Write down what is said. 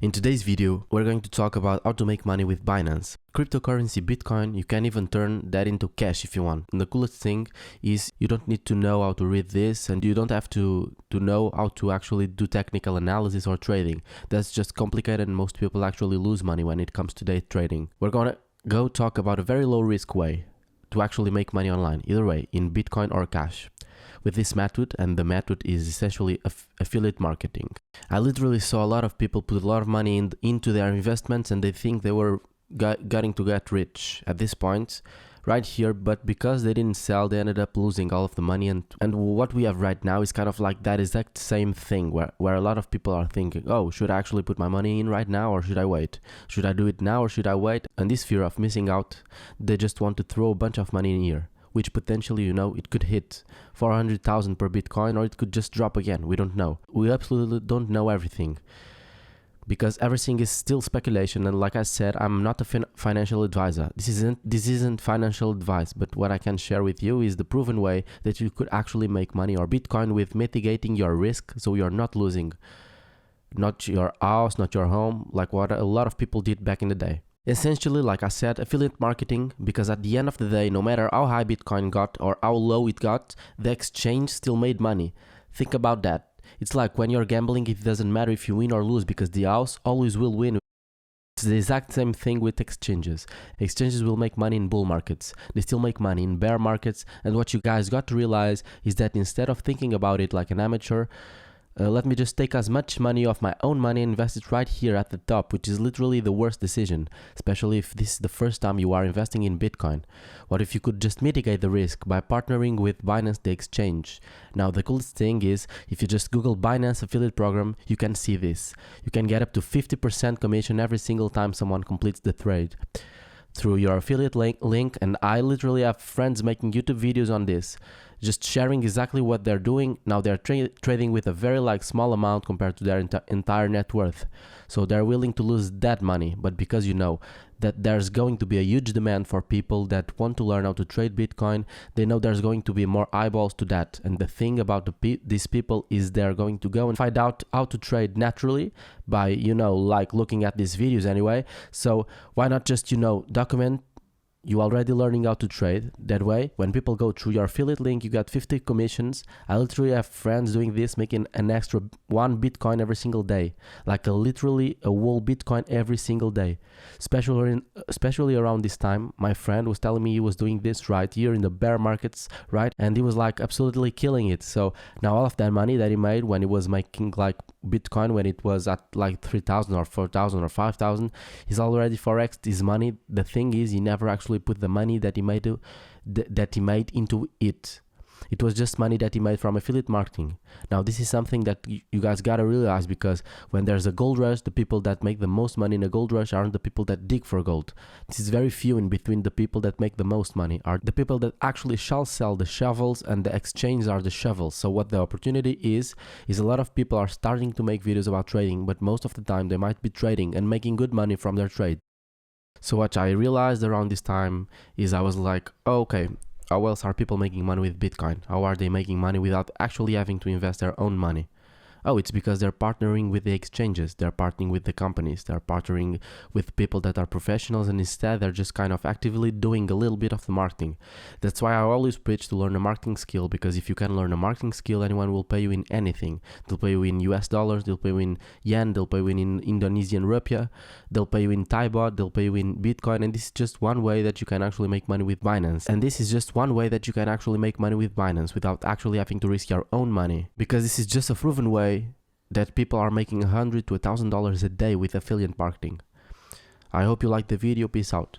In today's video, we're going to talk about how to make money with Binance. Cryptocurrency Bitcoin, you can even turn that into cash if you want. And the coolest thing is you don't need to know how to read this, and you don't have to know how to actually do technical analysis or trading. That's just complicated, and most people actually lose money when it comes to day trading. We're gonna go talk about a very low risk way to actually make money online, either way, in Bitcoin or cash, with this method, and the method is essentially affiliate marketing. I literally saw a lot of people put a lot of money into their investments, and they think they were going to get rich at this point right here, but because they didn't sell, they ended up losing all of the money. And what we have right now is kind of like that exact same thing, where a lot of people are thinking, oh, should I actually put my money in right now, or should I wait? Should I do it now, or should I wait? And this fear of missing out, they just want to throw a bunch of money in here, which potentially, it could hit 400,000 per Bitcoin, or it could just drop again. We don't know. We absolutely don't know everything, because everything is still speculation. And like I said, I'm not a financial advisor. This isn't financial advice, but what I can share with you is the proven way that you could actually make money or Bitcoin with mitigating your risk, so you're not losing, not your house, not your home, like what a lot of people did back in the day. Essentially, like I said, affiliate marketing, because at the end of the day, no matter how high Bitcoin got or how low it got, the exchange still made money. Think about that. It's like when you're gambling, it doesn't matter if you win or lose, because the house always will win. It's the exact same thing with exchanges. Exchanges will make money in bull markets. They still make money in bear markets. And what you guys got to realize is that instead of thinking about it like an amateur, let me just take as much money off my own money and invest it right here at the top, which is literally the worst decision, especially if this is the first time you are investing in Bitcoin. What if you could just mitigate the risk by partnering with Binance, the exchange? Now, the coolest thing is, if you just Google Binance affiliate program, you can see this. You can get up to 50% commission every single time someone completes the trade through your affiliate link. And I literally have friends making YouTube videos on this, just sharing exactly what they're doing. Now they're trading with a very small amount compared to their entire net worth. So they're willing to lose that money, but because that there's going to be a huge demand for people that want to learn how to trade Bitcoin, they know there's going to be more eyeballs to that. And the thing about these people is they're going to go and find out how to trade naturally by, looking at these videos anyway. So why not just, document you already learning how to trade. That way, when people go through your affiliate link, you got 50 commissions. I literally have friends doing this, making an extra 1 Bitcoin every single day, like literally a whole Bitcoin every single day. Especially around this time, my friend was telling me he was doing this right here in the bear markets, right? And he was absolutely killing it. So now all of that money that he made when he was making Bitcoin, when it was at 3,000 or 4,000 or 5,000, he's already forexed his money. The thing is, he never actually put the money that he made into it. It was just money that he made from affiliate marketing. Now, this is something that you guys gotta realize, because when there's a gold rush, the people that make the most money in a gold rush aren't the people that dig for gold. This is very few in between. The people that make the most money are the people that actually shall sell the shovels, and the exchange are the shovels. So what the opportunity is a lot of people are starting to make videos about trading, but most of the time they might be trading and making good money from their trade. So what I realized around this time is I was like, oh, okay, how else are people making money with Bitcoin? How are they making money without actually having to invest their own money? Oh, it's because they're partnering with the exchanges, they're partnering with the companies, they're partnering with people that are professionals, and instead they're just kind of actively doing a little bit of the marketing. That's why I always preach to learn a marketing skill, because if you can learn a marketing skill, anyone will pay you in anything. They'll pay you in US dollars, they'll pay you in yen, they'll pay you in Indonesian rupiah, they'll pay you in Thai baht, they'll pay you in Bitcoin. And this is just one way that you can actually make money with Binance. And this is just one way that you can actually make money with Binance without actually having to risk your own money, because this is just a proven way that people are making $100 to $1,000 a day with affiliate marketing. I hope you liked the video. Peace out.